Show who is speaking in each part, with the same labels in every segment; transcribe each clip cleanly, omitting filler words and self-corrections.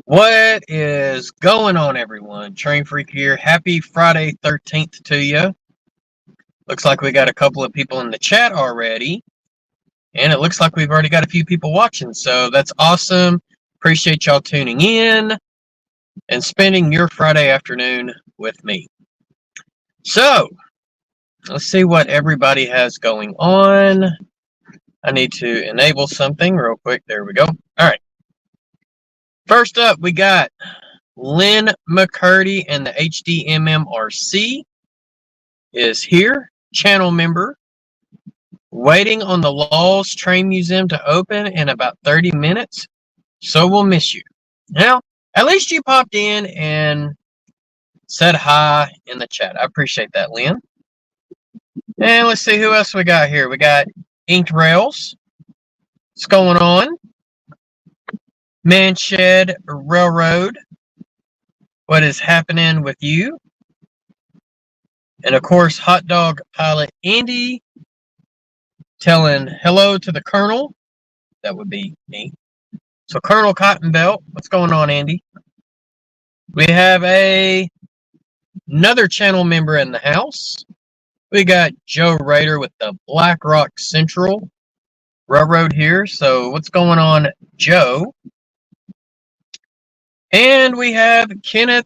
Speaker 1: What is going on, everyone? Train Freak here. Happy Friday 13th to you. Looks like we got a couple of people in the chat already. And it looks like we've already got a few people watching. So that's awesome. Appreciate y'all tuning in and spending your Friday afternoon with me. So, let's see what everybody has going on. I need to enable something real quick. There we go. All right. First up, we got Lynn McCurdy and the HDMMRC is here, channel member, waiting on the Laws Train Museum to open in about 30 minutes, so we'll miss you. Now, at least you popped in and said hi in the chat. I appreciate that, Lynn. And let's see who else we got here. We got Inked Rails. What's going on? Manshed Railroad. What is happening with you? And of course, Hot Dog Pilot Andy telling hello to the Colonel. That would be me. So Colonel Cottonbelt, what's going on, Andy? We have another channel member in the house. We got Joe Rader with the Black Rock Central Railroad here. So what's going on, Joe? And we have Kenneth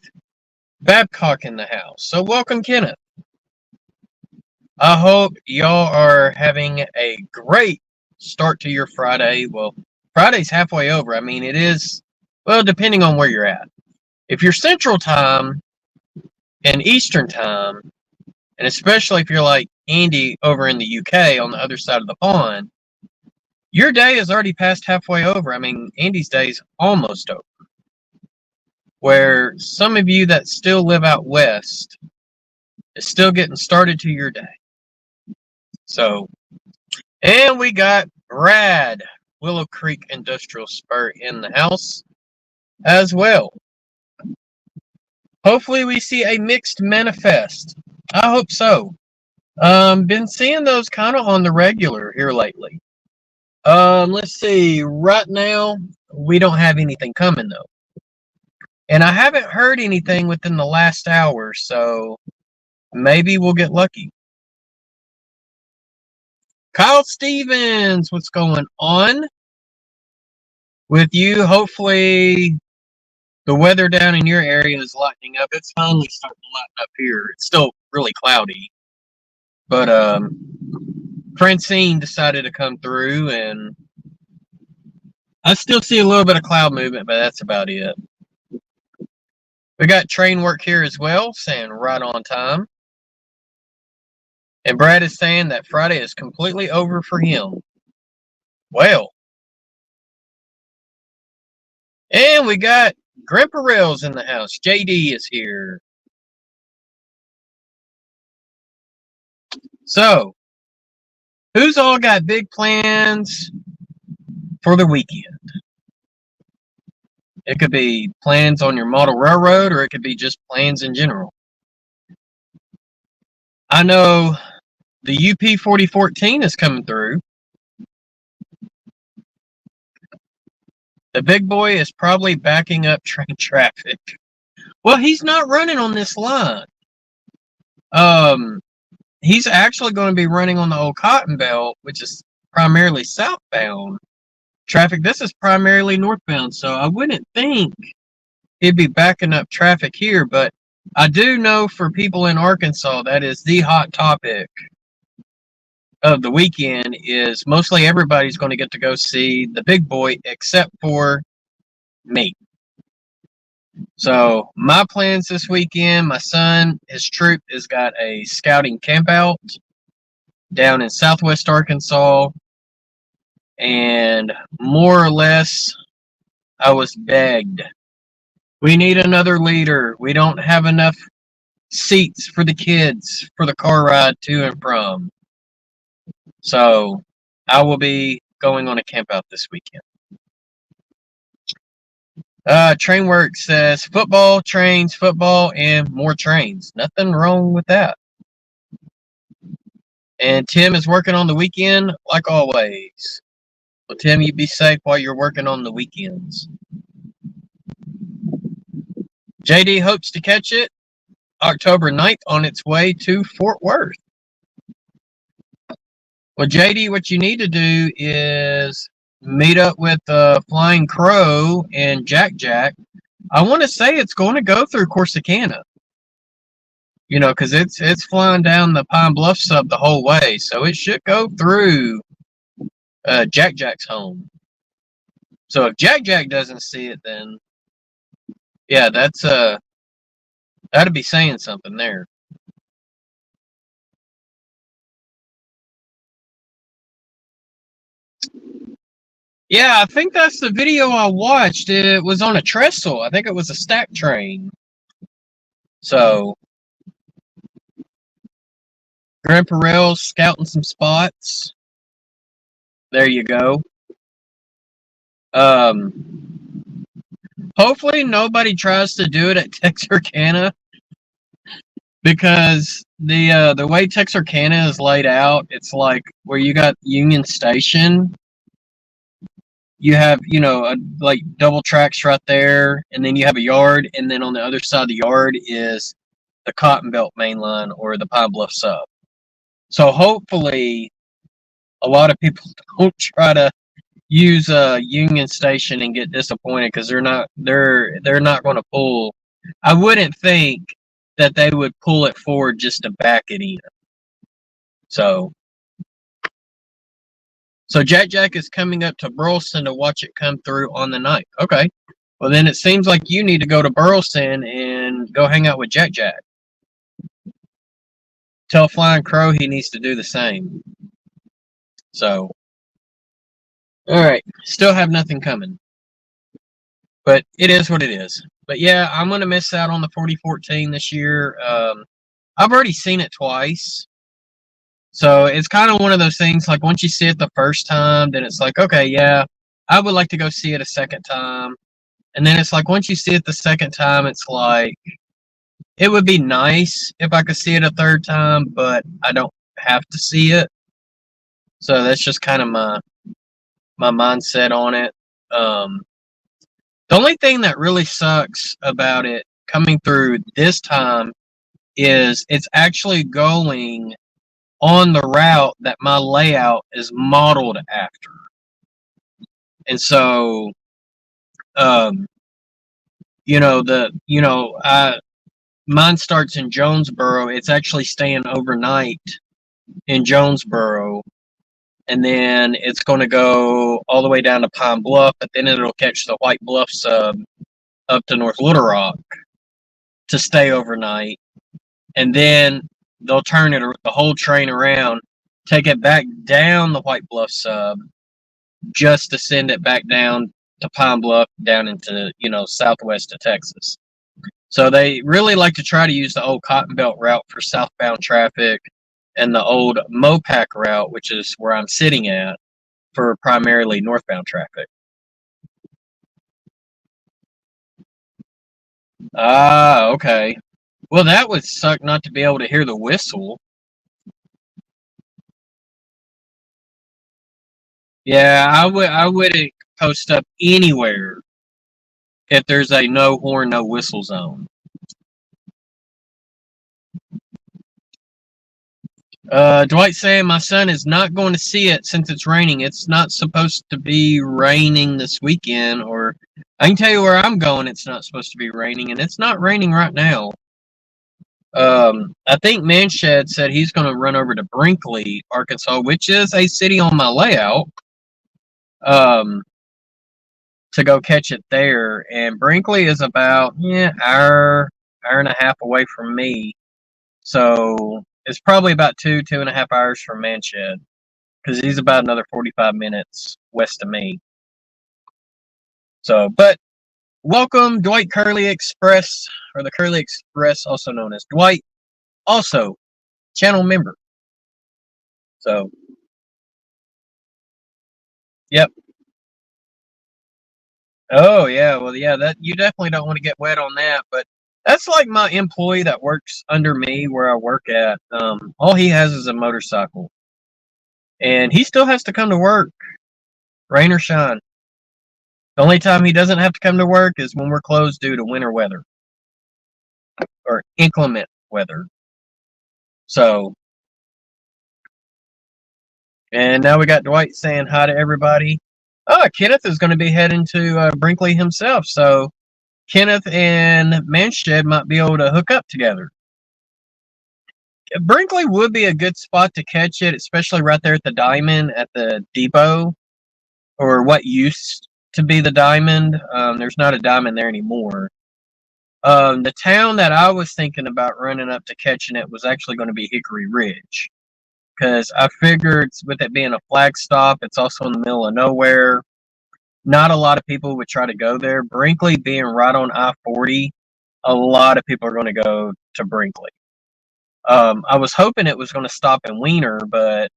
Speaker 1: Babcock in the house. So welcome, Kenneth. I hope y'all are having a great start to your Friday. Well, Friday's halfway over. I mean, it is, well, depending on where you're at. If you're Central Time and Eastern Time, and especially if you're like Andy over in the UK on the other side of the pond, your day is already past halfway over. I mean, Andy's day is almost over. Where some of you that still live out west is still getting started to your day. So, and we got Brad, Willow Creek Industrial Spur in the house as well. Hopefully we see a mixed manifest. I hope so. Been seeing those kind of on the regular here lately. Let's see. Right now, we don't have anything coming though. And I haven't heard anything within the last hour, so maybe we'll get lucky. Kyle Stevens, what's going on with you? Hopefully the weather down in your area is lightening up. It's finally starting to lighten up here. It's still really cloudy. But Francine decided to come through, and I still see a little bit of cloud movement, but that's about it. We got train work here as well, saying right on time. And Brad is saying that Friday is completely over for him. Well. And we got Grandpa Rails in the house. JD is here. So, who's all got big plans for the weekend? It could be plans on your model railroad, or it could be just plans in general. I know the UP 4014 is coming through. The big boy is probably backing up train traffic. Well, he's not running on this line. He's actually going to be running on the old Cotton Belt, which is primarily southbound traffic. This is primarily northbound, so I wouldn't think he'd be backing up traffic here, but I do know for people in Arkansas, that is the hot topic of the weekend, is mostly everybody's going to get to go see the big boy except for me. So my plans this weekend, my son, his troop has got a scouting camp out down in southwest Arkansas, and more or less I was begged, we need another leader. We don't have enough seats for the kids for the car ride to and from. So I will be going on a camp out this weekend. Trainwork says football, trains, football, and more trains. Nothing wrong with that. And Tim is working on the weekend like always. Well, Tim, you be safe while you're working on the weekends. JD hopes to catch it October 9th on its way to Fort Worth. Well, JD, what you need to do is meet up with Flying Crow and Jack Jack. I want to say it's going to go through Corsicana. You know, because it's flying down the Pine Bluff sub the whole way, so it should go through Jack Jack's home. So if Jack Jack doesn't see it, then yeah, that's that'd be saying something there. Yeah, I think that's the video I watched. It was on a trestle. I think it was a stack train. So Grandpa Rail's scouting some spots. There you go. Hopefully nobody tries to do it at Texarkana, because the way Texarkana is laid out, it's like where you got Union Station. You have, you know, like double tracks right there, and then you have a yard, and then on the other side of the yard is the Cotton Belt main line or the Pine Bluff sub. So hopefully a lot of people don't try to use Union Station and get disappointed, because they're not going to pull. I wouldn't think that they would pull it forward just to back it in. So Jack Jack is coming up to Burleson to watch it come through on the night. Okay. Well, then it seems like you need to go to Burleson and go hang out with Jack Jack. Tell Flying Crow he needs to do the same. So, all right. Still have nothing coming. But it is what it is. But yeah, I'm going to miss out on the 4014 this year. I've already seen it twice. So it's kind of one of those things, like once you see it the first time, then it's like, okay, yeah, I would like to go see it a second time. And then it's like, once you see it the second time, it's like, it would be nice if I could see it a third time, but I don't have to see it. So that's just kind of my mindset on it. The only thing that really sucks about it coming through this time is it's actually going on the route that my layout is modeled after. And so, mine starts in Jonesboro. It's actually staying overnight in Jonesboro, and then it's going to go all the way down to Pine Bluff, but then it'll catch the White Bluff sub up to North Little Rock to stay overnight, and then they'll turn it the whole train around, take it back down the White Bluff sub, just to send it back down to Pine Bluff, down into, southwest of Texas. So they really like to try to use the old Cotton Belt route for southbound traffic, and the old Mopac route, which is where I'm sitting at, for primarily northbound traffic. Ah, okay. Well, that would suck not to be able to hear the whistle. Yeah, I wouldn't post up anywhere if there's a no horn, no whistle zone. Dwight saying my son is not going to see it since it's raining. It's not supposed to be raining this weekend, or I can tell you where I'm going. It's not supposed to be raining, and it's not raining right now. I think Manshed said he's going to run over to Brinkley, Arkansas, which is a city on my layout, to go catch it there. And Brinkley is about hour and a half away from me, so it's probably about 2.5 hours from Manshed, because he's about another 45 minutes west of me. So, but welcome, Dwight Kerley Express, or the Kerley Express, also known as Dwight, also channel member. So, yep. Oh yeah, well yeah, that you definitely don't want to get wet on that, but that's like my employee that works under me where I work at. All he has is a motorcycle, and he still has to come to work, rain or shine. The only time he doesn't have to come to work is when we're closed due to winter weather. or inclement weather. So, and now we got Dwight saying hi to everybody. Oh, Kenneth is going to be heading to Brinkley himself. So Kenneth and Manshed might be able to hook up together. Brinkley would be a good spot to catch it, especially right there at the Diamond at the depot, or what used to be the Diamond. There's not a Diamond there anymore. The town that I was thinking about running up to catching it was actually going to be Hickory Ridge, because I figured with it being a flag stop, it's also in the middle of nowhere. Not a lot of people would try to go there. Brinkley being right on I-40, a lot of people are going to go to Brinkley. I was hoping it was going to stop in Wiener, but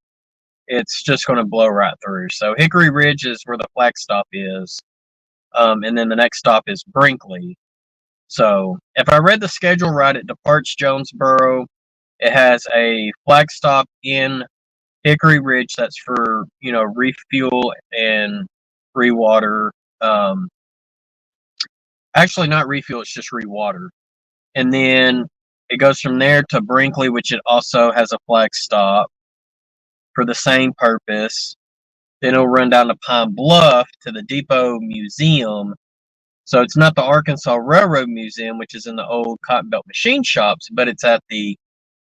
Speaker 1: it's just going to blow right through. So Hickory Ridge is where the flag stop is, and then the next stop is Brinkley. So if I read the schedule right, it departs Jonesboro. It has a flag stop in Hickory Ridge that's for, refuel and rewater. Actually, not refuel, it's just rewater. And then it goes from there to Brinkley, which it also has a flag stop for the same purpose. Then it'll run down to Pine Bluff to the Depot Museum. So it's not the Arkansas Railroad Museum, which is in the old Cotton Belt machine shops, but it's at the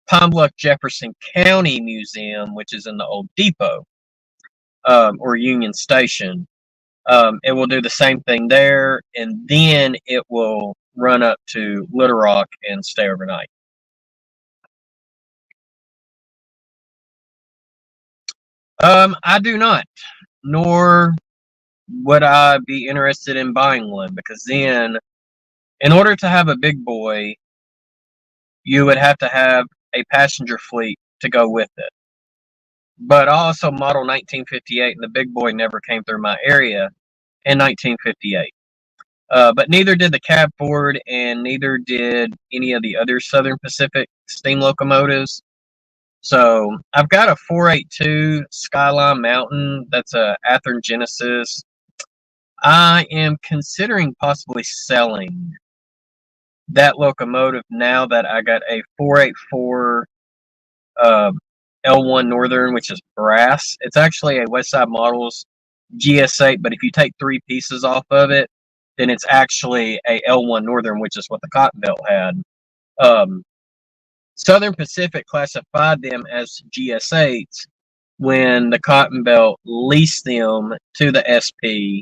Speaker 1: Pine Bluff Jefferson County Museum, which is in the old depot, or Union Station. It will do the same thing there, and then it will run up to Little Rock and stay overnight. I do not, nor would I be interested in buying one, because then, in order to have a big boy, you would have to have a passenger fleet to go with it. But I also model 1958, and the big boy never came through my area in 1958. But neither did the cab Ford, and neither did any of the other Southern Pacific steam locomotives. So I've got a 482 Skyline Mountain. That's a Athearn Genesis. I am considering possibly selling that locomotive now that I got a 484 L1 Northern, which is brass. It's actually a Westside Models GS8, but if you take 3 pieces off of it, then it's actually a L1 Northern, which is what the Cotton Belt had. Southern Pacific classified them as GS8s when the Cotton Belt leased them to the SP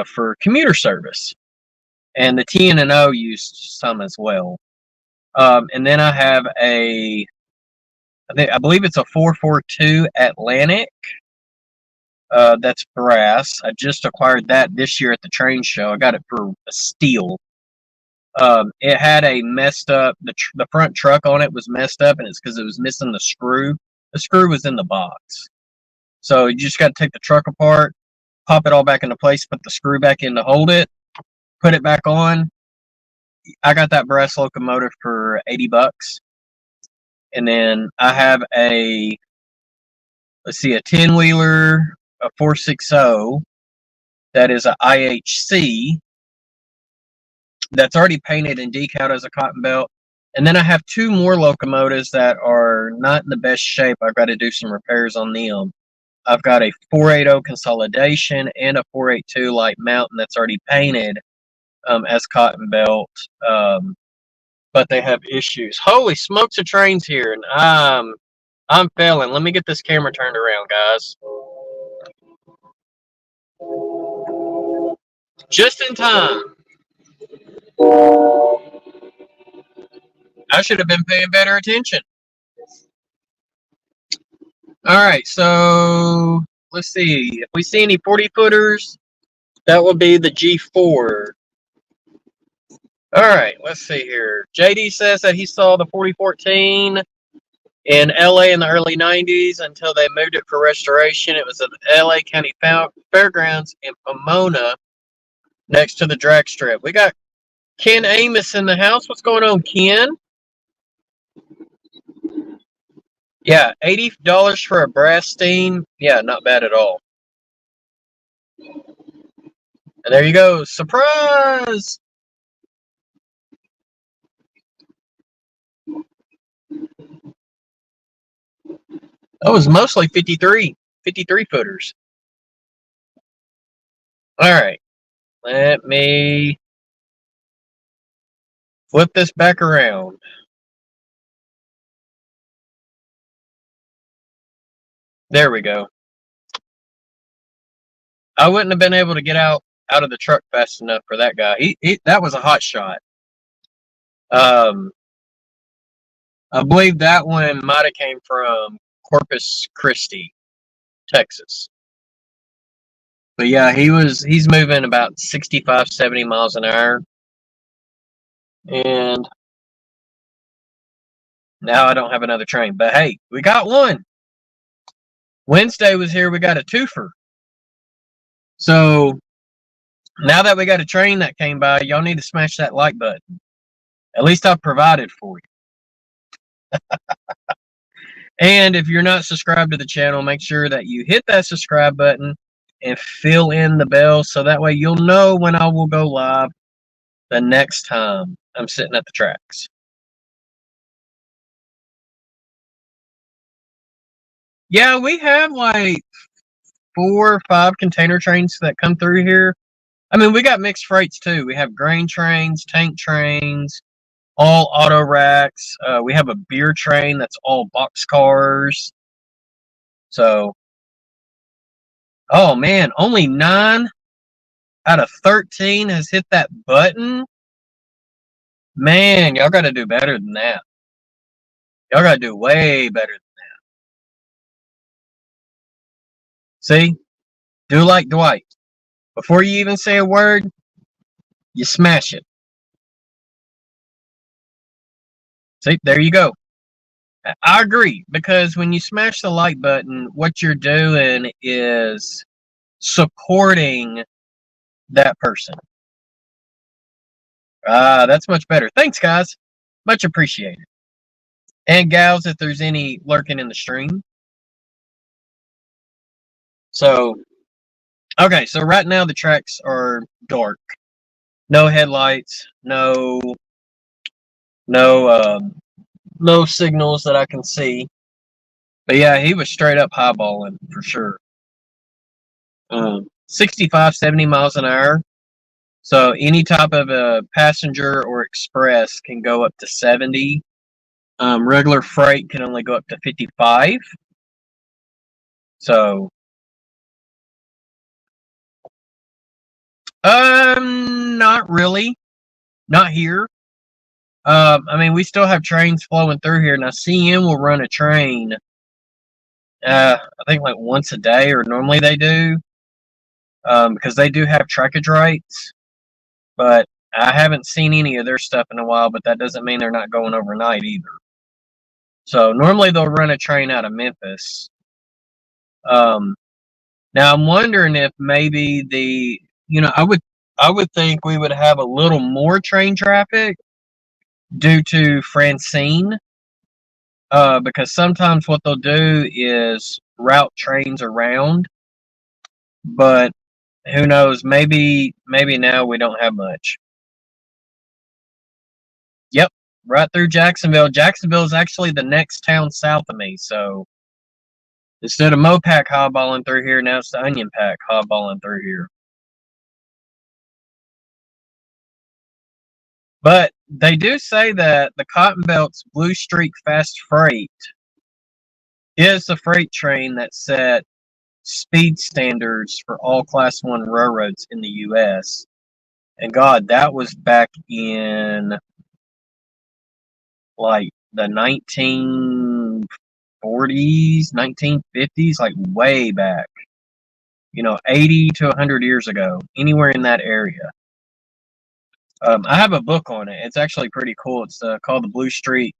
Speaker 1: for commuter service. And the TN&O used some as well. And then I have I believe it's a 442 Atlantic. That's brass. I just acquired that this year at the train show. I got it for a steal. It had a messed up, the front truck on it was messed up, and it's because it was missing the screw. The screw was in the box. So you just got to take the truck apart, pop it all back into place, put the screw back in to hold it, put it back on. I got that brass locomotive for $80. And then I have a 10-wheeler, a 460, that is a IHC, that's already painted and decaled as a Cotton Belt. And then I have 2 more locomotives that are not in the best shape. I've got to do some repairs on them. I've got a 480 Consolidation and a 482 Light Mountain that's already painted as Cotton Belt, but they have issues. Holy smokes, the train's here, and I'm failing. Let me get this camera turned around, guys. Just in time. I should have been paying better attention. All right, so let's see. If we see any 40-footers, that will be the G4. All right, let's see here. JD says that he saw the 4014 in LA in the early 90s until they moved it for restoration. It was at the LA County Fairgrounds in Pomona next to the drag strip. We got Ken Amos in the house. What's going on, Ken? Yeah, $80 for a brass steam. Yeah, not bad at all. And there you go. Surprise! That was mostly 53 footers. All right, let me flip this back around. There we go. I wouldn't have been able to get out of the truck fast enough for that guy. That was a hot shot. I believe that one might have came from Corpus Christi, Texas. But yeah, he's moving about 65, 70 miles an hour. And now I don't have another train. But hey, we got one. Wednesday was here, we got a twofer. So now that we got a train that came by, y'all need to smash that like button. At least I've provided for you. And if you're not subscribed to the channel, make sure that you hit that subscribe button and fill in the bell so that way you'll know when I will go live the next time I'm sitting at the tracks. Yeah, we have like 4 or 5 container trains that come through here. I mean, we got mixed freights too. We have grain trains, tank trains, all auto racks. We have a beer train that's all box cars. So, oh man, only 9 out of 13 has hit that button. Man, y'all got to do better than that. Y'all got to do way better than that. See? Do like Dwight. Before you even say a word, you smash it. See? There you go. I agree, because when you smash the like button, what you're doing is supporting that person. That's much better. Thanks, guys. Much appreciated. And gals, if there's any lurking in the stream. So, okay, so right now the tracks are dark. No headlights, no signals that I can see. But yeah, he was straight up highballing for sure. 65, 70 miles an hour. So any type of a passenger or express can go up to 70. Regular freight can only go up to 55. So, not really. Not here. I mean, we still have trains flowing through here. Now, CN will run a train, I think like once a day, or normally they do, because they do have trackage rights. But I haven't seen any of their stuff in a while, but that doesn't mean they're not going overnight either. So normally they'll run a train out of Memphis. Now I'm wondering if maybe I would think we would have a little more train traffic due to Francine, because sometimes what they'll do is route trains around, but who knows? Maybe now we don't have much. Yep, right through Jacksonville. Jacksonville is actually the next town south of me, so instead of Mopac hobballing through here, now it's the Onion Pack hobballing through here. But they do say that the Cotton Belt's Blue Streak Fast Freight is the freight train that set speed standards for all Class 1 railroads in the U.S. And God, that was back in like the 1940s, 1950s, like way back. 80 to 100 years ago, anywhere in that area. I have a book on it. It's actually pretty cool. It's called the Blue Streak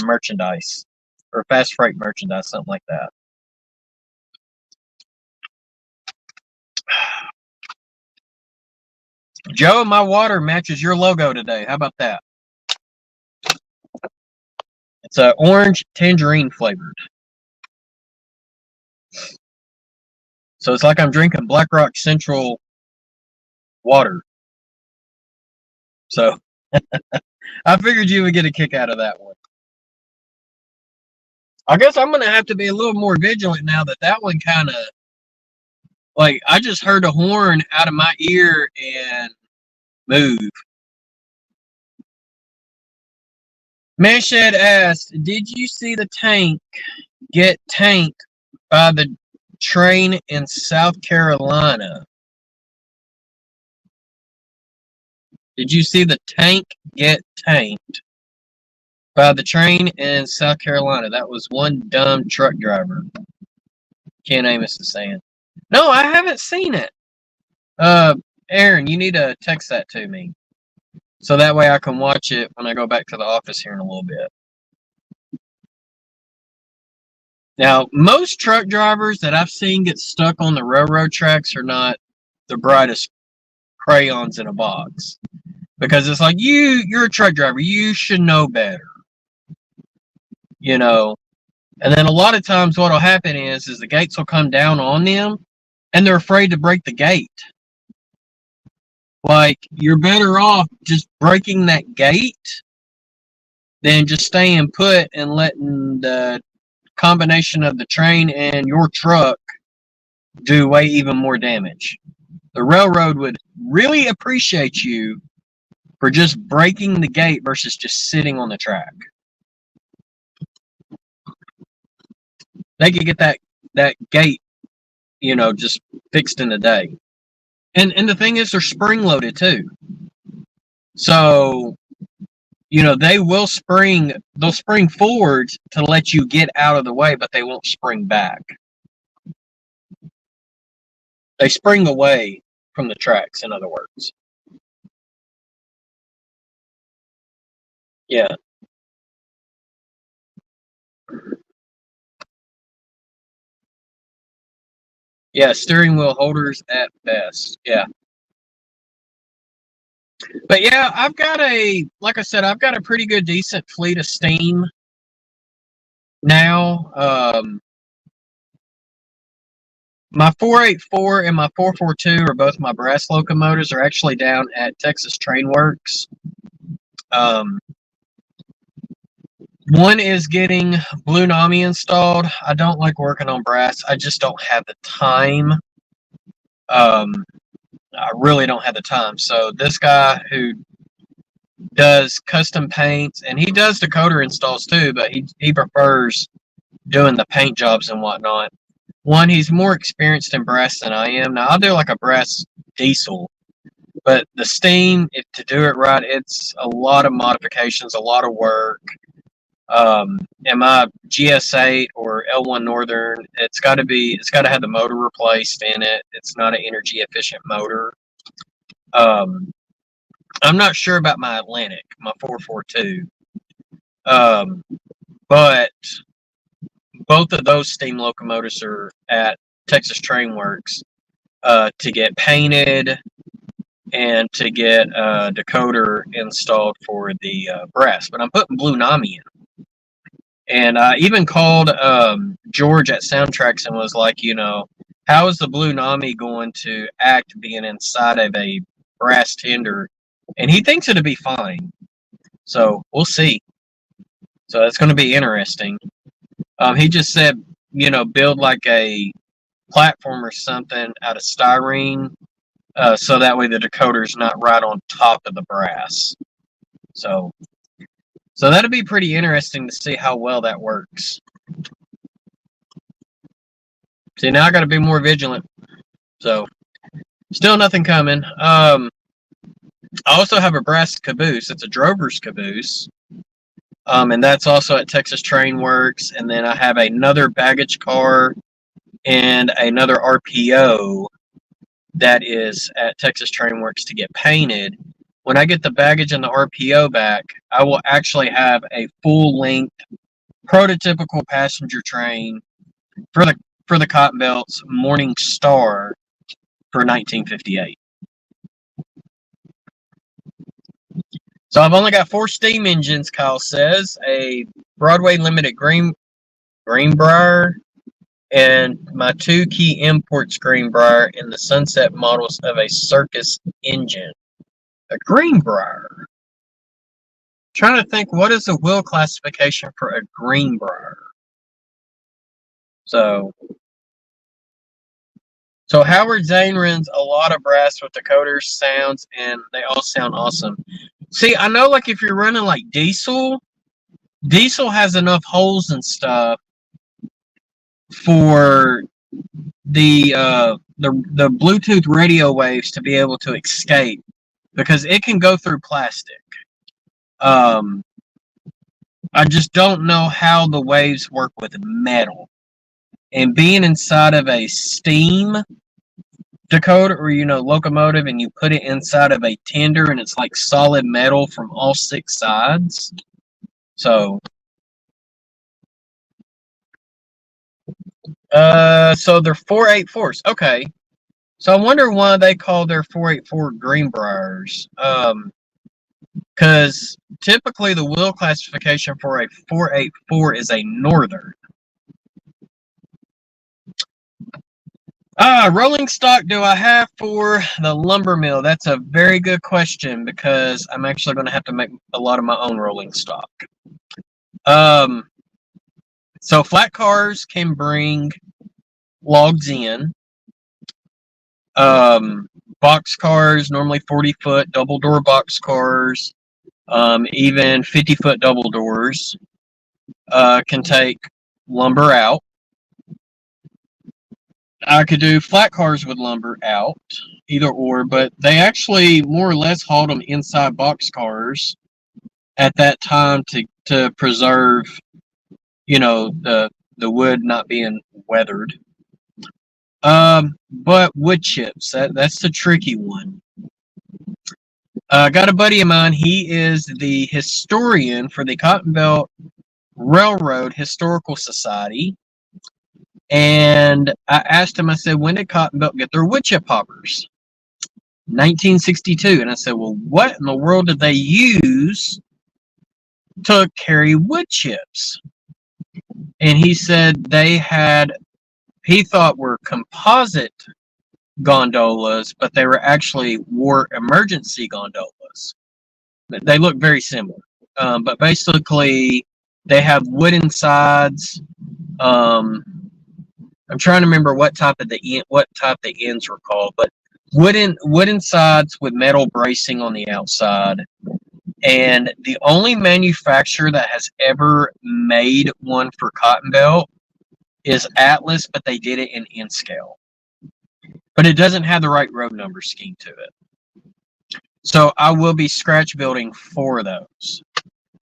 Speaker 1: Merchandise, or Fast Freight Merchandise, something like that. Joe, my water matches your logo today. How about that? It's orange tangerine flavored. So it's like I'm drinking Black Rock Central water. So I figured you would get a kick out of that one. I guess I'm going to have to be a little more vigilant now that one kind of, like, I just heard a horn out of my ear and move. Manshed asked, did you see the tank get tanked by the train in South Carolina? Did you see the tank get tanked by the train in South Carolina? That was one dumb truck driver. Ken Amos is saying. No, I haven't seen it. Aaron, you need to text that to me, so that way I can watch it when I go back to the office here in a little bit. Now, most truck drivers that I've seen get stuck on the railroad tracks are not the brightest crayons in a box. Because it's like, you're a truck driver. You should know better. You know? And then a lot of times what will happen is the gates will come down on them, and they're afraid to break the gate. Like, you're better off just breaking that gate than just staying put and letting the combination of the train and your truck do way even more damage. The railroad would really appreciate you for just breaking the gate versus just sitting on the track. They could get that gate, just fixed in a day. And the thing is, they're spring loaded too. So, they'll spring forward to let you get out of the way, but they won't spring back. They spring away from the tracks, in other words. Yeah. Yeah, steering wheel holders at best. Yeah. But yeah, I've got a pretty good, decent fleet of steam now. My 484 and my 442 are both my brass locomotives, are actually down at Texas Train Works. One is getting Blue Nami installed. I don't like working on brass. I just don't have the time. I really don't have the time. So this guy who does custom paints, and he does decoder installs too, but he prefers doing the paint jobs and whatnot. One, he's more experienced in brass than I am. Now, I'll do like a brass diesel, but the steam, if to do it right, it's a lot of modifications, a lot of work. And my GS8 or L1 Northern, it's got to have the motor replaced in it. It's not an energy efficient motor. I'm not sure about my Atlantic, my 442. But both of those steam locomotives are at Texas Train Works to get painted and to get a decoder installed for the brass. But I'm putting Blue Nami in. And I even called George at Soundtracks and was like, how is the Blue Nami going to act being inside of a brass tender? And he thinks it'll be fine. So we'll see. So it's going to be interesting. He just said, build like a platform or something out of styrene, so that way the decoder's not right on top of the brass. So that'll be pretty interesting to see how well that works. See, now I got to be more vigilant. So, still nothing coming. I also have a brass caboose. It's a drover's caboose. And that's also at Texas Train Works. And then I have another baggage car and another RPO that is at Texas Train Works to get painted. When I get the baggage and the RPO back, I will actually have a full-length prototypical passenger train for the Cotton Belts Morning Star for 1958. So I've only got 4 steam engines, Kyle says, a Broadway Limited Greenbrier, and my 2 key imports Greenbrier in the Sunset models of a Circus engine. A Greenbrier. Trying to think, what is the wheel classification for a Greenbrier? So Howard Zane runs a lot of brass with decoders, sounds, and they all sound awesome. See, I know like if you're running like diesel has enough holes and stuff for the Bluetooth radio waves to be able to escape because it can go through plastic. I just don't know how the waves work with metal. And being inside of a steam decoder or locomotive, and you put it inside of a tender and it's like solid metal from all 6 sides. So they're 484s. Okay. So I wonder why they call their 484 Greenbriers. Because typically the wheel classification for a 484 is a northern. Rolling stock do I have for the lumber mill? That's a very good question because I'm actually going to have to make a lot of my own rolling stock. So flat cars can bring logs in. Box cars, normally 40-foot double door box cars, even 50-foot double doors, can take lumber out. I could do flat cars with lumber out, either or, but they actually more or less hauled them inside box cars at that time to preserve, the wood not being weathered. But wood chips, that's the tricky one. Got a buddy of mine. He is the historian for the Cotton Belt Railroad Historical Society. And I asked him, I said, when did Cotton Belt get their wood chip hoppers? 1962. And I said, well, what in the world did they use to carry wood chips? And he said he thought were composite gondolas, but they were actually war emergency gondolas. They look very similar. But basically, they have wooden sides. I'm trying to remember what type the ends were called, but wooden sides with metal bracing on the outside. And the only manufacturer that has ever made one for Cotton Belt is Atlas, but they did it in N scale. But it doesn't have the right road number scheme to it. So I will be scratch building 4 of those.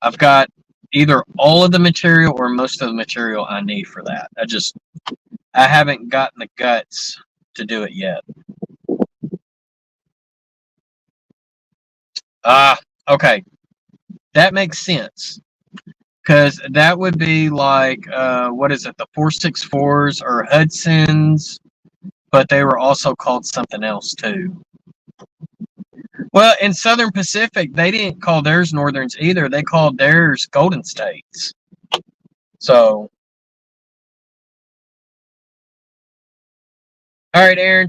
Speaker 1: I've got either all of the material or most of the material I need for that. I haven't gotten the guts to do it yet. Okay. That makes sense. Because that would be like, what is it? The 464s or Hudsons, but they were also called something else too. Well, in Southern Pacific, they didn't call theirs Northerns either. They called theirs Golden States. So, all right, Aaron,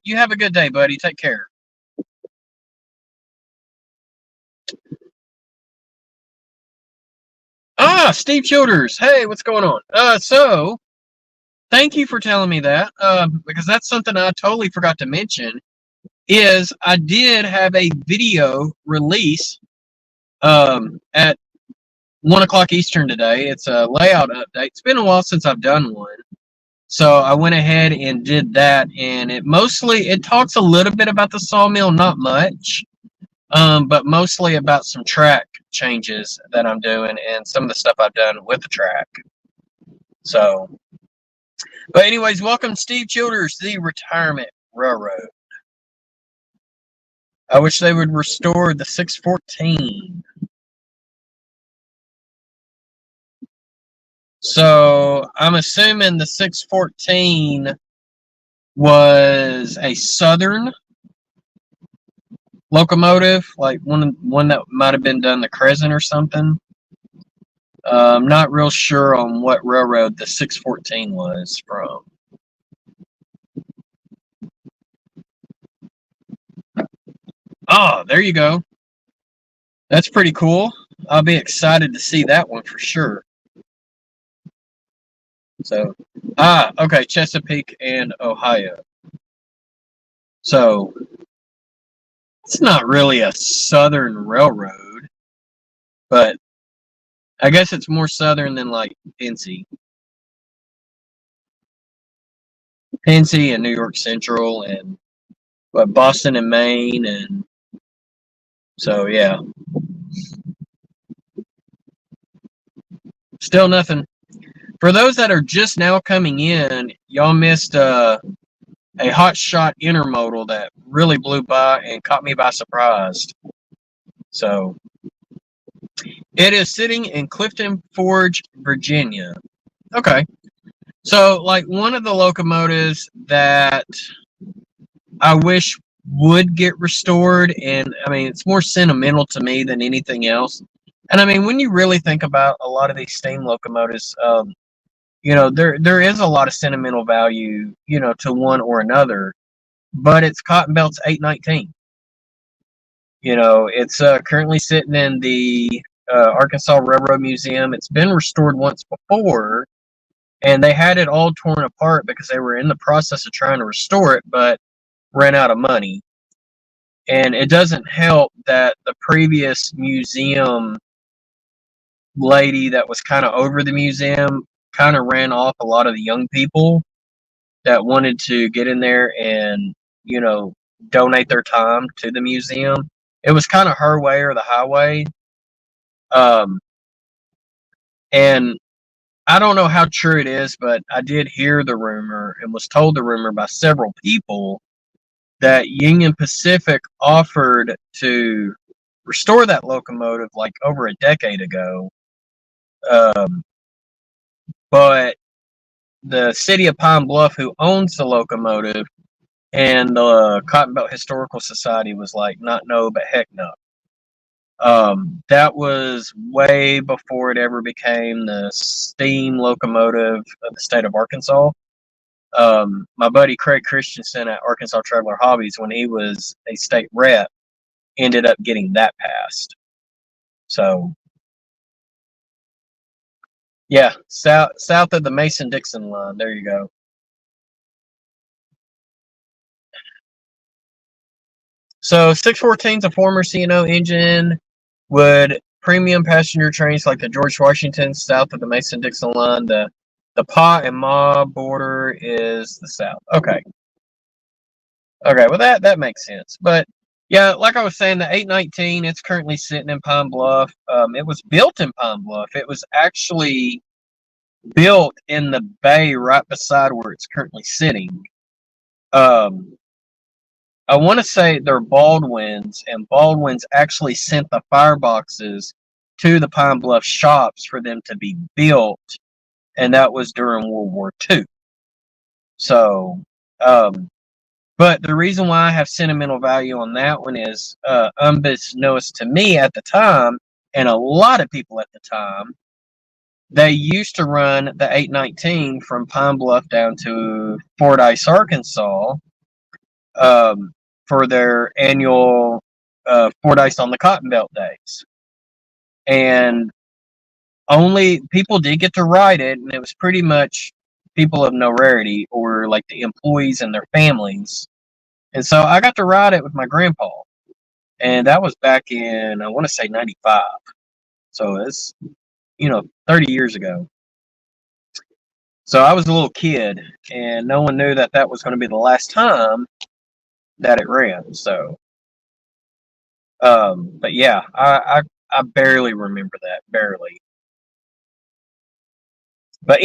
Speaker 1: you have a good day, buddy. Take care. Steve Childers. Hey, what's going on? So thank you for telling me that, because that's something I totally forgot to mention, is I did have a video release at 1 o'clock Eastern today. It's a layout update. It's been a while since I've done one. So I went ahead and did that, and it talks a little bit about the sawmill, not much, but mostly about some track changes that I'm doing and some of the stuff I've done with the track. So, but anyways, welcome Steve Childers, the Retirement Railroad. I wish they would restore the 614. So I'm assuming the 614 was a Southern locomotive, like one that might have been done the Crescent or something. I'm not real sure on what railroad the 614 was from. Oh, there you go. That's pretty cool. I'll be excited to see that one for sure. So, okay, Chesapeake and Ohio. So, it's not really a southern railroad, but I guess it's more southern than like Pennsy and New York Central and Boston and Maine, and so yeah, still nothing. For those that are just now coming in, y'all missed a hot shot intermodal that really blew by and caught me by surprise. So it is sitting in Clifton Forge, Virginia. Okay. So like one of the locomotives that I wish would get restored, and I mean it's more sentimental to me than anything else. And I mean when you really think about a lot of these steam locomotives, there is a lot of sentimental value, to one or another. But it's Cotton Belt's 819. It's currently sitting in the Arkansas Railroad Museum. It's been restored once before, and they had it all torn apart because they were in the process of trying to restore it, but ran out of money. And it doesn't help that the previous museum lady that was kind of over the museum kind of ran off a lot of the young people that wanted to get in there and, donate their time to the museum. It was kind of her way or the highway. And I don't know how true it is, but I did hear the rumor and was told the rumor by several people that Union Pacific offered to restore that locomotive like over a decade ago. But the city of Pine Bluff, who owns the locomotive, and the Cotton Belt Historical Society was like, not no, but heck no. That was way before it ever became the steam locomotive of the state of Arkansas. My buddy Craig Christensen at Arkansas Traveler Hobbies, when he was a state rep, ended up getting that passed. So, yeah, south of the Mason-Dixon line. There you go. So 614 is a former C&O engine. Would premium passenger trains like the George Washington south of the Mason-Dixon line, the Pa and Ma border is the south. Okay. Okay, well that makes sense. But yeah, like I was saying, the 819, it's currently sitting in Pine Bluff. It was built in Pine Bluff. It was actually built in the bay right beside where it's currently sitting. I want to say they're Baldwin's, and Baldwin's actually sent the fireboxes to the Pine Bluff shops for them to be built, and that was during World War II. So, but the reason why I have sentimental value on that one is, unbeknownst to me at the time, and a lot of people at the time, they used to run the 819 from Pine Bluff down to Fordyce, Arkansas, for their annual Fordyce on the Cotton Belt days. And only people did get to ride it, and it was pretty much people of no rarity or like the employees and their families. And so I got to ride it with my grandpa. And that was back in, I want to say 95. So it's, 30 years ago. So I was a little kid, and no one knew that that was going to be the last time that it ran. So, but yeah, I barely remember that, barely. But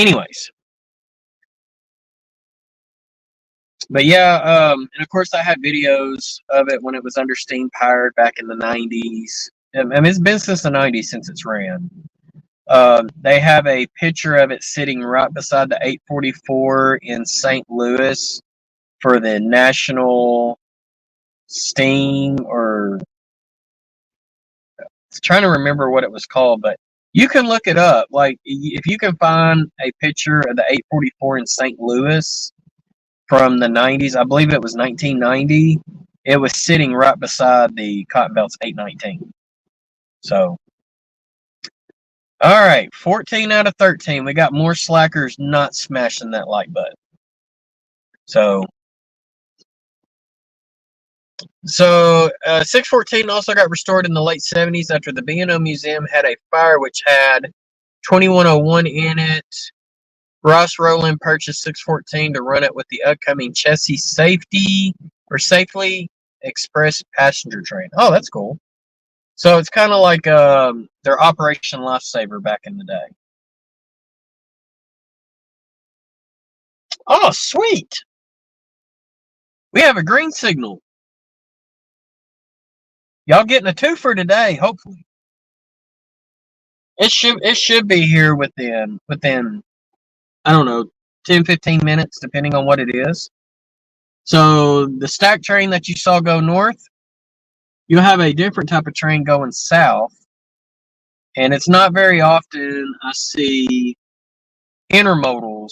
Speaker 1: yeah, and of course I had videos of it when it was under steam powered back in the 90s. I mean, it's been since the 90s since it's ran. They have a picture of it sitting right beside the 844 in St. Louis for the National Steam, or trying to remember what it was called, but you can look it up. Like, if you can find a picture of the 844 in St. Louis from the 90s, I believe it was 1990, it was sitting right beside the Cotton Belt's 819. So, All right, 14 out of 13. We got more slackers not smashing that like button. So 614 also got restored in the late 70s after the B&O Museum had a fire which had 2101 in it. Ross Rowland purchased 614 to run it with the upcoming Chessie Safety or Safely Express passenger train. Oh, that's cool. So it's kind of like their Operation Lifesaver back in the day. Oh, sweet. We have a green signal. Y'all getting a twofer today, hopefully. It should be here within I don't know 10-15 minutes depending on what it is. So the stack train that you saw go north, you'll have a different type of train going south. And it's not very often I see intermodals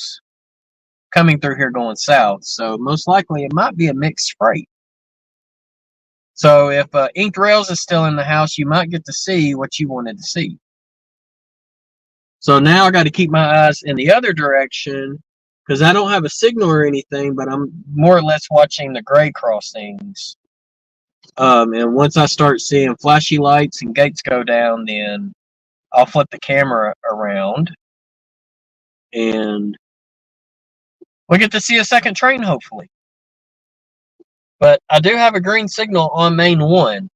Speaker 1: coming through here going south. So most likely it might be a mixed freight. So if Inked Rails is still in the house, you might get to see what you wanted to see. So now I got to keep my eyes in the other direction because I don't have a signal or anything, but I'm more or less watching the grade crossings. And once I start seeing flashy lights and gates go down, then I'll flip the camera around and we get to see a second train, hopefully. But I do have a green signal on main 1.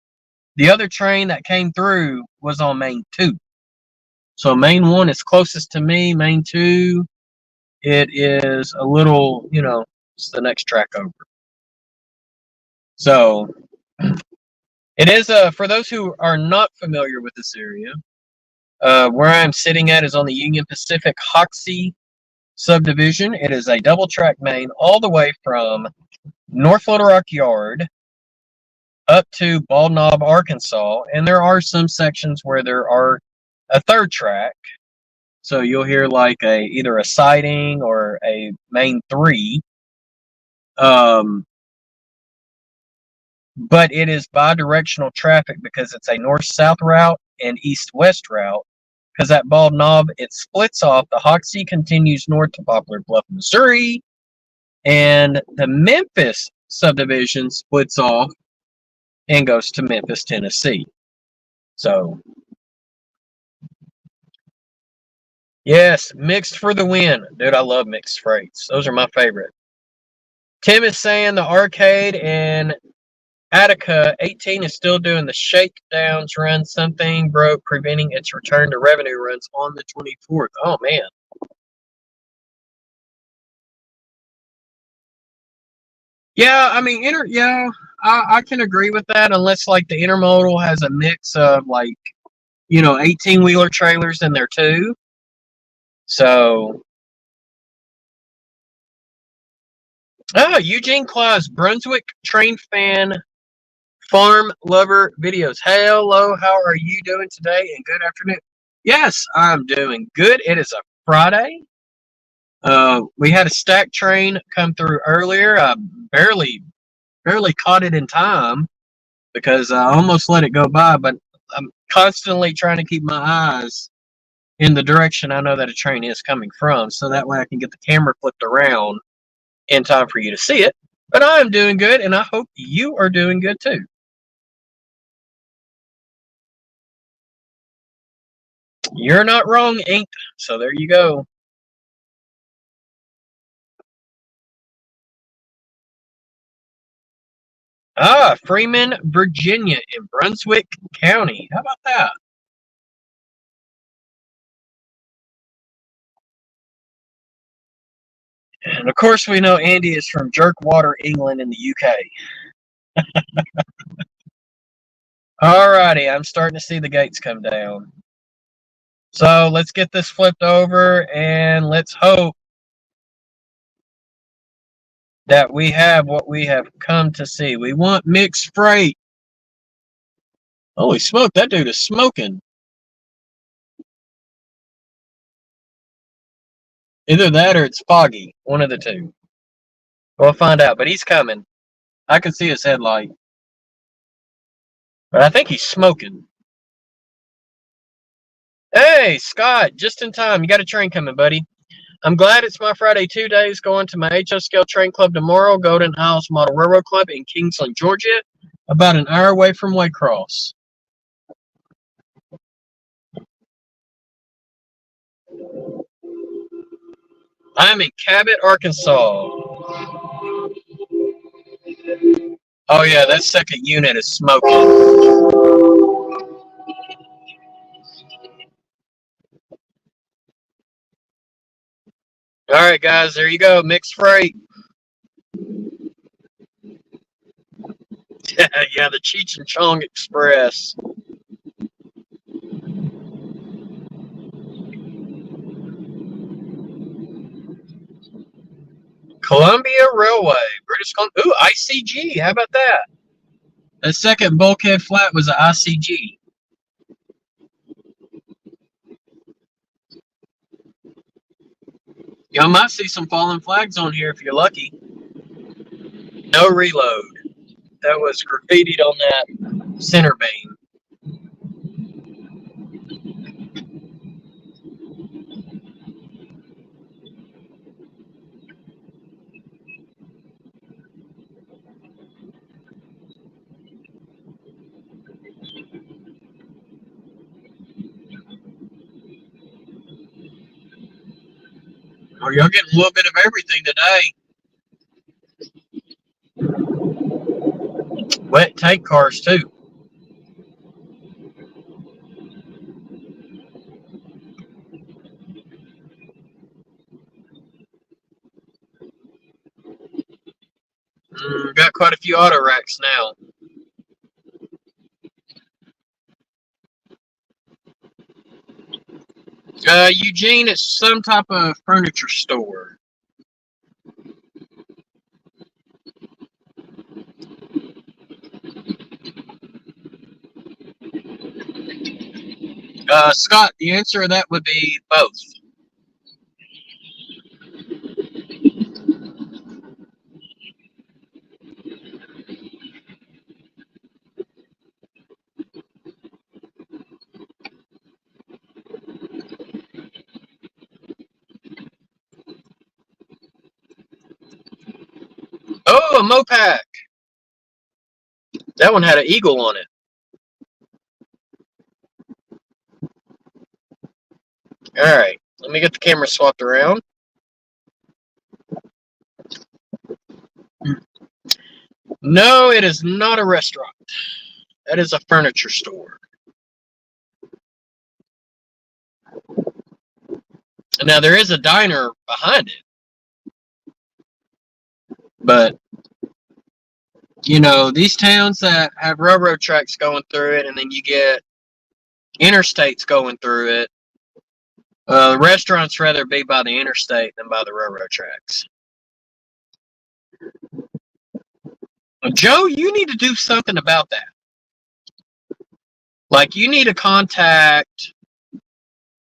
Speaker 1: The other train that came through was on main 2. So main 1 is closest to me. Main 2, it is a little, it's the next track over. So it is, for those who are not familiar with this area, where I'm sitting at is on the Union Pacific Hoxie subdivision. It is a double track main all the way from North Little Rock Yard up to Bald Knob, Arkansas. And there are some sections where there are a third track. So you'll hear like either a siding or a main 3. But it is bi-directional traffic because it's a north-south route and east-west route. Because at Bald Knob, it splits off. The Hoxie continues north to Poplar Bluff, Missouri. And the Memphis subdivision splits off and goes to Memphis, Tennessee. So, yes, mixed for the win. Dude, I love mixed freights. Those are my favorite. Tim is saying the arcade and Attica 18 is still doing the shakedowns run. Something broke, preventing its return to revenue runs on the 24th. Oh, man. Yeah, I mean, I can agree with that unless, like, the intermodal has a mix of, like, 18-wheeler trailers in there, too. So, Eugene Claus, Brunswick Train Fan Farm Lover Videos. Hello, how are you doing today? And good afternoon. Yes, I'm doing good. It is a Friday. We had a stack train come through earlier. I barely caught it in time because I almost let it go by, but I'm constantly trying to keep my eyes in the direction I know that a train is coming from, so that way I can get the camera flipped around in time for you to see it. But I am doing good, and I hope you are doing good too. You're not wrong, Inked. So there you go. Freeman, Virginia in Brunswick County. How about that? And of course, we know Andy is from Jerkwater, England, in the UK. Alrighty, I'm starting to see the gates come down. So let's get this flipped over and let's hope that we have what we have come to see. We want mixed freight. Holy smoke, that dude is smoking. Either that or it's foggy. One of the two. We'll find out, but he's coming. I can see his headlight. But I think he's smoking. Hey, Scott, just in time. You got a train coming, buddy. I'm glad it's my Friday 2 days going to my HO Scale Train Club tomorrow, Golden Isles Model Railroad Club in Kingsland, Georgia, about an hour away from Waycross. I'm in Cabot, Arkansas. Oh yeah, that second unit is smoking. All right, guys, there you go. Mixed freight. Yeah, the Cheech and Chong Express. Columbia Railway, British Columbia. Ooh, ICG. How about that? The second bulkhead flat was an ICG. Y'all might see some fallen flags on here if you're lucky. No reload. That was graffitied on that center beam. Oh, y'all getting a little bit of everything today. Wet tank cars, too. Got quite a few auto racks now. Eugene, it's some type of furniture store. Scott, the answer to that would be both. Oh, a Mopac. That one had an eagle on it. All right, let me get the camera swapped around. No, it is not a restaurant. That is a furniture store. Now, there is a diner behind it. But, you know, these towns that have railroad tracks going through it and then you get interstates going through it, restaurants rather be by the interstate than by the railroad tracks. Joe, you need to do something about that. Like, you need to contact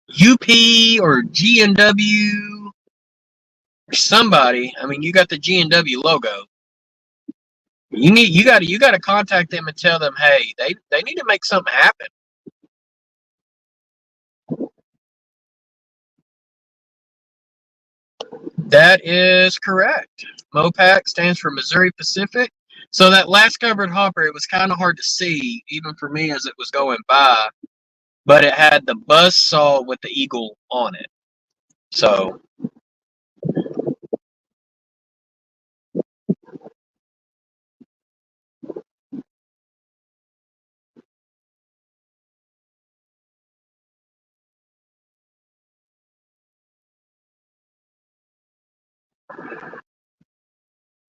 Speaker 1: UP or G&W or somebody. I mean, you got the G&W logo. You got to contact them and tell them, hey, they need to make something happen. That is correct. MOPAC stands for Missouri Pacific. So that last covered hopper, it was kind of hard to see, even for me as it was going by, but it had the buzzsaw with the eagle on it. So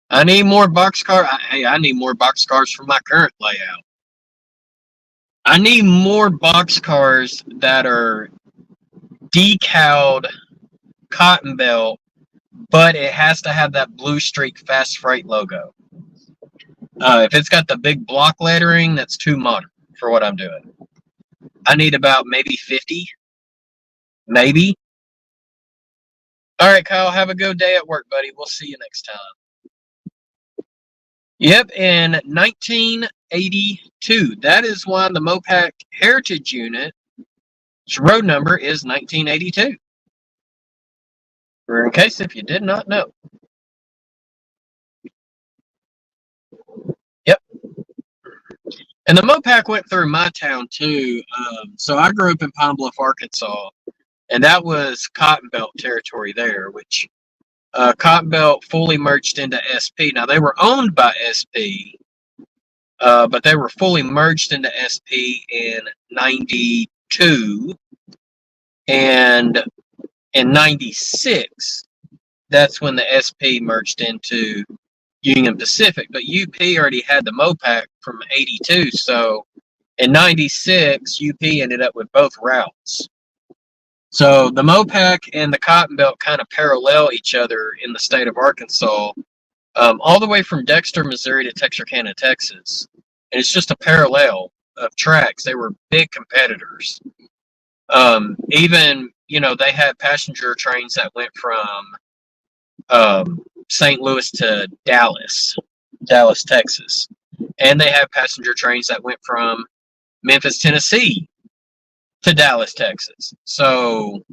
Speaker 1: I need more boxcar. Hey, I need more boxcars for my current layout. I need more boxcars that are decaled cotton belt, but it has to have that Blue Streak Fast Freight logo. If it's got the big block lettering, that's too modern for what I'm doing. I need about maybe 50. Maybe. All right, Kyle, have a good day at work, buddy. We'll see you next time. Yep, in 1982. That is why the MOPAC Heritage Unit road number is 1982. In case if you did not know. Yep. And the Mopac went through my town too. So I grew up in Pine Bluff, Arkansas, and that was Cotton Belt territory there, which Cotton Belt fully merged into SP. Now they were owned by SP, but they were fully merged into SP in 92, and in 96, that's when the SP merged into Union Pacific. But UP already had the Mopac from 82, so in 96, UP ended up with both routes. So the Mopac and the Cotton Belt kind of parallel each other in the state of Arkansas, all the way from Dexter, Missouri to Texarkana, Texas. And it's just a parallel of tracks. They were big competitors. Even, they had passenger trains that went from St. Louis to Dallas, Texas. And they have passenger trains that went from Memphis, Tennessee to Dallas, Texas. So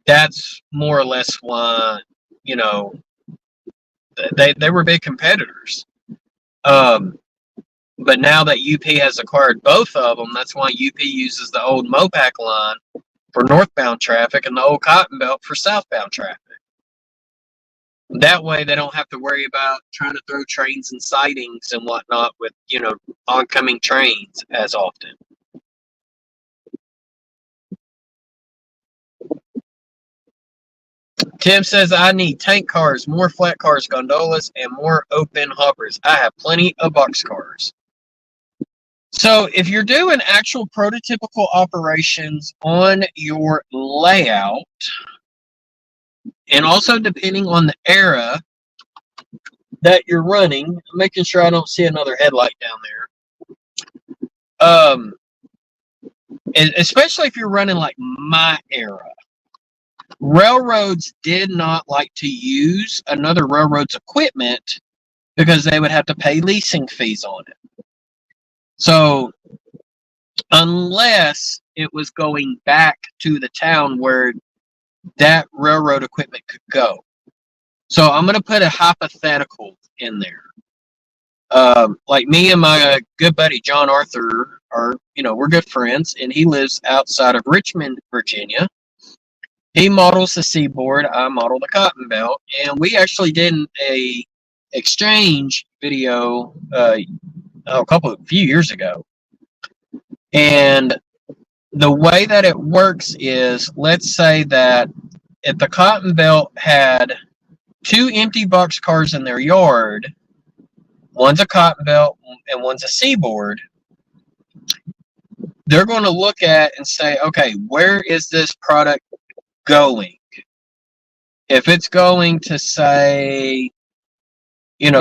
Speaker 1: that's more or less why, they were big competitors. But now that UP has acquired both of them, that's why UP uses the old Mopac line for northbound traffic and the old Cotton Belt for southbound traffic. That way they don't have to worry about trying to throw trains and sidings and whatnot with, oncoming trains as often. Tim says, I need tank cars, more flat cars, gondolas, and more open hoppers. I have plenty of box cars. So if you're doing actual prototypical operations on your layout, and also depending on the era that you're running, making sure I don't see another headlight down there. And especially if you're running like my era. Railroads did not like to use another railroad's equipment because they would have to pay leasing fees on it. So unless it was going back to the town where that railroad equipment could go. So I'm going to put a hypothetical in there. Like me and my good buddy John Arthur are, we're good friends, and he lives outside of Richmond, Virginia. He models the Seaboard, I model the Cotton Belt, and we actually did a exchange video a few years ago. And the way that it works is, let's say that if the Cotton Belt had 2 empty box cars in their yard, one's a Cotton Belt and one's a Seaboard, they're going to look at and say, okay, where is this product going? If it's going to, say,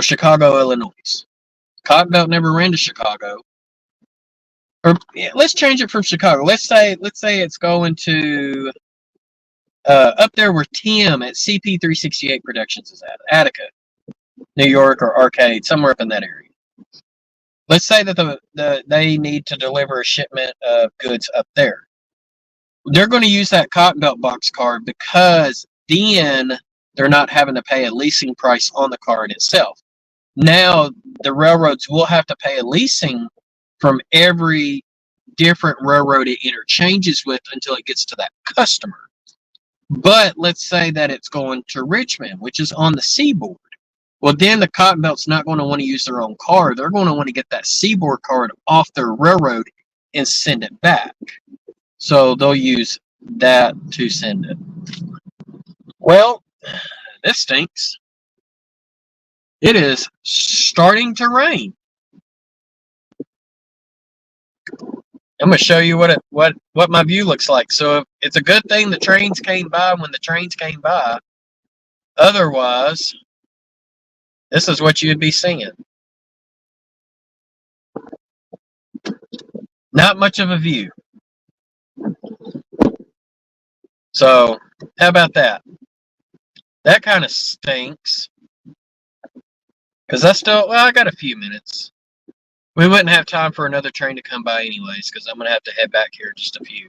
Speaker 1: Chicago, Illinois, Cotton Belt never ran to Chicago. Or let's change it from Chicago. Let's say it's going to up there where Tim at CP368 Productions is at, Attica, New York, or Arcade, somewhere up in that area. Let's say that they need to deliver a shipment of goods up there. They're going to use that Cotton Belt box car because then they're not having to pay a leasing price on the car in itself. Now the railroads will have to pay a leasing from every different railroad it interchanges with until it gets to that customer. But let's say that it's going to Richmond, which is on the Seaboard. Well, then the Cotton Belt's not going to want to use their own car. They're going to want to get that Seaboard card off their railroad and send it back. So they'll use that to send it. Well, this stinks. It is starting to rain. I'm going to show you what my view looks like. So it's a good thing the trains came by when the trains came by. Otherwise, this is what you'd be seeing. Not much of a view. So how about that? That kind of stinks. Because I got a few minutes We wouldn't have time for another train to come by anyways, because I'm going to have to head back here in just a few.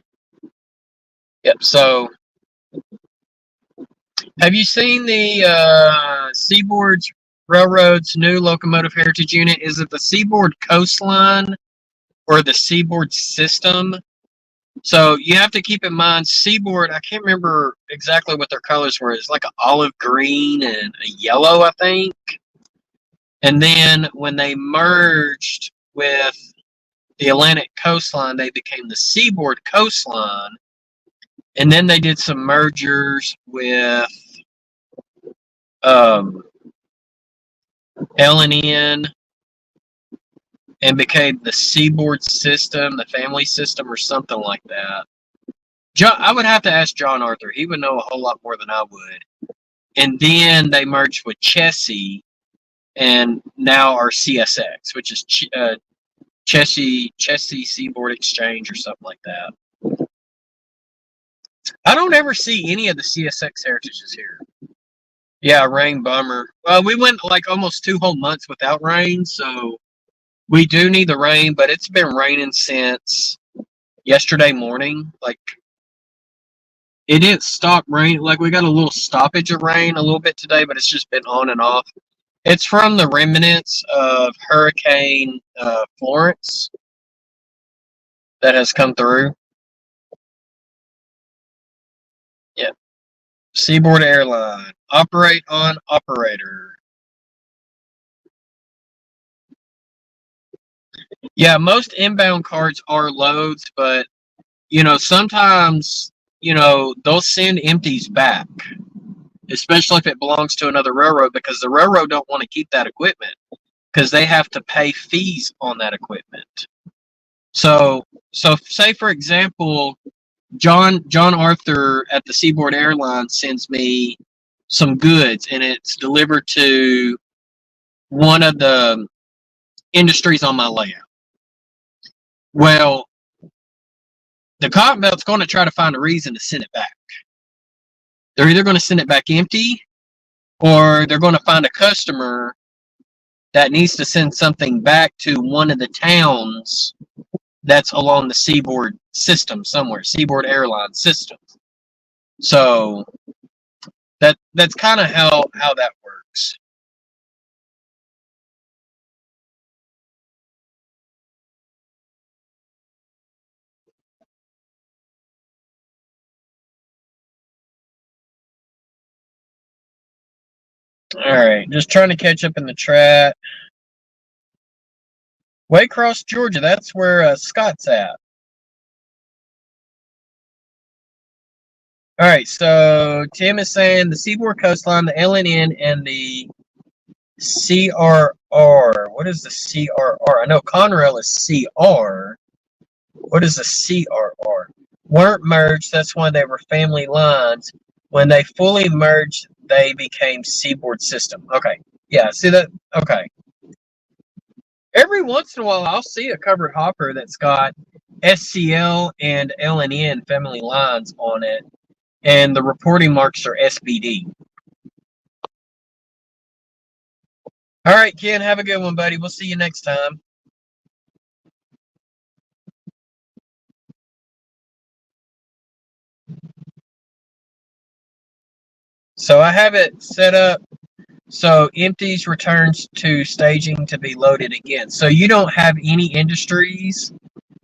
Speaker 1: Yep, so have you seen the Seaboard Railroad's new locomotive heritage unit? Is it the Seaboard Coastline or the Seaboard System? So you have to keep in mind, Seaboard, I can't remember exactly what their colors were. It's like an olive green and a yellow, I think. And then when they merged with the Atlantic Coastline, they became the Seaboard Coastline. And then they did some mergers with L&N and became the Seaboard System, the family system, or something like that. I would have to ask John Arthur. He would know a whole lot more than I would. And then they merged with Chessie, and now are CSX, which is Chessie Seaboard Exchange or something like that. I don't ever see any of the CSX heritages here. Yeah, rain bummer. We went like almost 2 whole months without rain, so we do need the rain, but it's been raining since yesterday morning. Like, it didn't stop rain. Like, we got a little stoppage of rain a little bit today, but it's just been on and off. It's from the remnants of Hurricane Florence that has come through. Yeah. Seaboard Airline. Operate on operator. Yeah, most inbound cards are loads, but, you know, sometimes, you know, they'll send empties back, especially if it belongs to another railroad, because the railroad don't want to keep that equipment because they have to pay fees on that equipment. So say, for example, John Arthur at the Seaboard Airlines sends me some goods, and it's delivered to one of the industries on my layout. Well, the Cotton Belt's going to try to find a reason to send it back. They're either going to send it back empty, or they're going to find a customer that needs to send something back to one of the towns that's along the Seaboard system somewhere, Seaboard Airline system. So that's kind of how that works. All right, just trying to catch up in the chat. Waycross, Georgia, that's where Scott's at. All right, so Tim is saying the Seaboard Coastline, the LNN, and the CRR. What is the CRR? I know Conrail is CR. What is the CRR? Weren't merged. That's why they were family lines. When they fully merged, they became Seaboard System. Okay. Yeah, see that? Okay. Every once in a while, I'll see a covered hopper that's got SCL and LNN family lines on it, and the reporting marks are SBD. All right, Ken, have a good one, buddy. We'll see you next time. So I have it set up so empties returns to staging to be loaded again. So you don't have any industries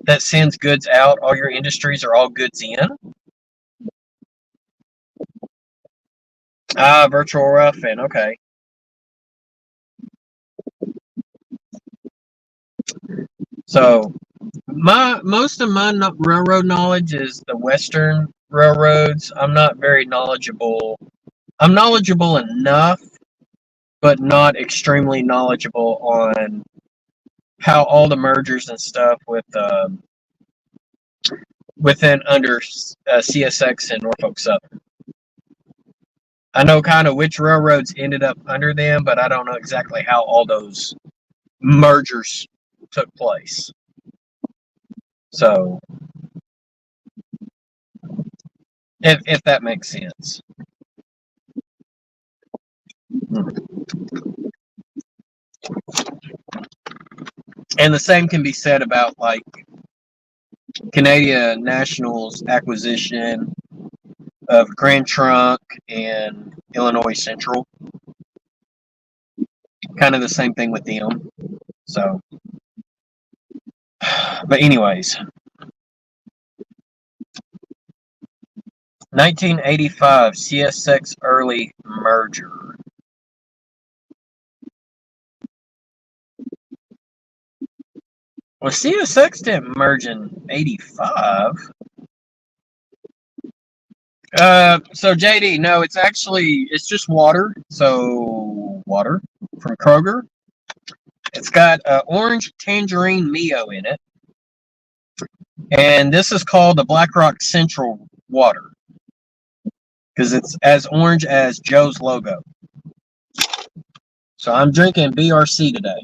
Speaker 1: that sends goods out. All your industries are all goods in. Ah, virtual roughing. Okay. So most of my railroad knowledge is the Western railroads. I'm not very knowledgeable. I'm knowledgeable enough, but not extremely knowledgeable on how all the mergers and stuff within under CSX and Norfolk Southern. I know kind of which railroads ended up under them, but I don't know exactly how all those mergers took place. So, if that makes sense. And the same can be said about like Canadian National's acquisition of Grand Trunk and Illinois Central. Kind of the same thing with them. So, but anyways, 1985 CSX Early merger. Well, CSX didn't merge in 85. So JD, no, it's just water. So water from Kroger. It's got orange tangerine Mio in it. And this is called the Black Rock Central water. Because it's as orange as Joe's logo. So I'm drinking BRC today.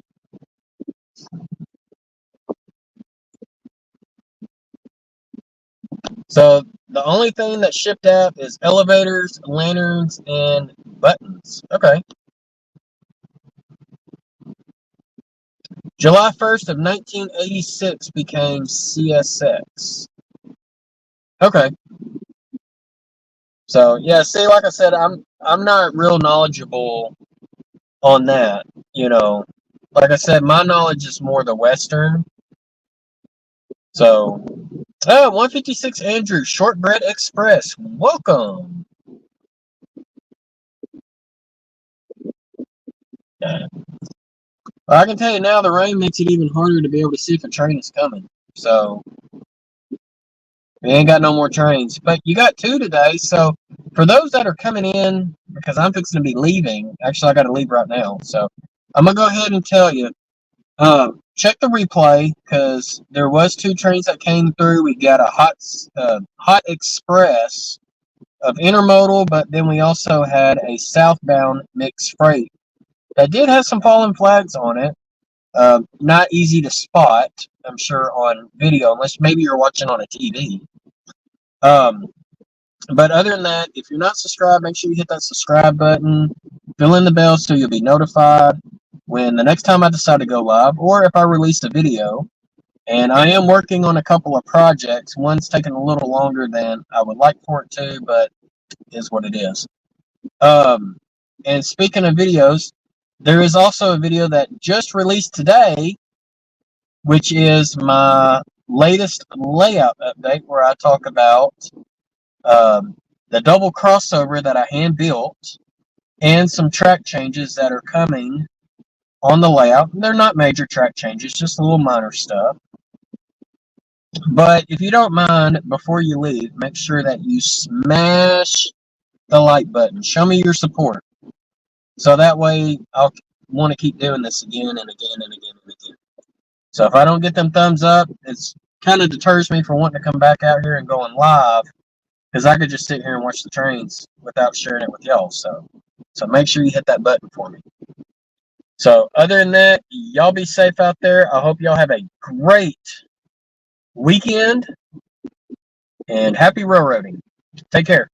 Speaker 1: So the only thing that shipped out is elevators, lanterns, and buttons. Okay. July 1st of 1986 became CSX. Okay. So yeah, see, like I said, I'm not real knowledgeable on that. You know, like I said, my knowledge is more the Western. So, 156 Andrew, Shortbread Express, welcome. I can tell you now, the rain makes it even harder to be able to see if a train is coming. So, we ain't got no more trains. But you got two today. So, for those that are coming in, because I'm fixing to be leaving, actually, I got to leave right now. So, I'm going to go ahead and tell you, check the replay, because there was two trains that came through. We got a hot express of intermodal, but then we also had a southbound mixed freight that did have some fallen flags on it. Not easy to spot, I'm sure, on video, unless maybe you're watching on a TV. But other than that, if you're not subscribed, make sure you hit that subscribe button, fill in the bell so you'll be notified when the next time I decide to go live, or if I release a video. And I am working on a couple of projects. One's taking a little longer than I would like for it to, but it is what it is. And speaking of videos, there is also a video that just released today, which is my latest layout update, where I talk about the double crossover that I hand built and some track changes that are coming on the layout. They're not major track changes, just a little minor stuff. But if you don't mind, before you leave, make sure that you smash the like button. Show me your support. So that way I'll want to keep doing this again and again and again and again. So if I don't get them thumbs up, it's kind of deters me from wanting to come back out here and going live, because I could just sit here and watch the trains without sharing it with y'all. So make sure you hit that button for me. So other than that, y'all be safe out there. I hope y'all have a great weekend and happy railroading. Take care.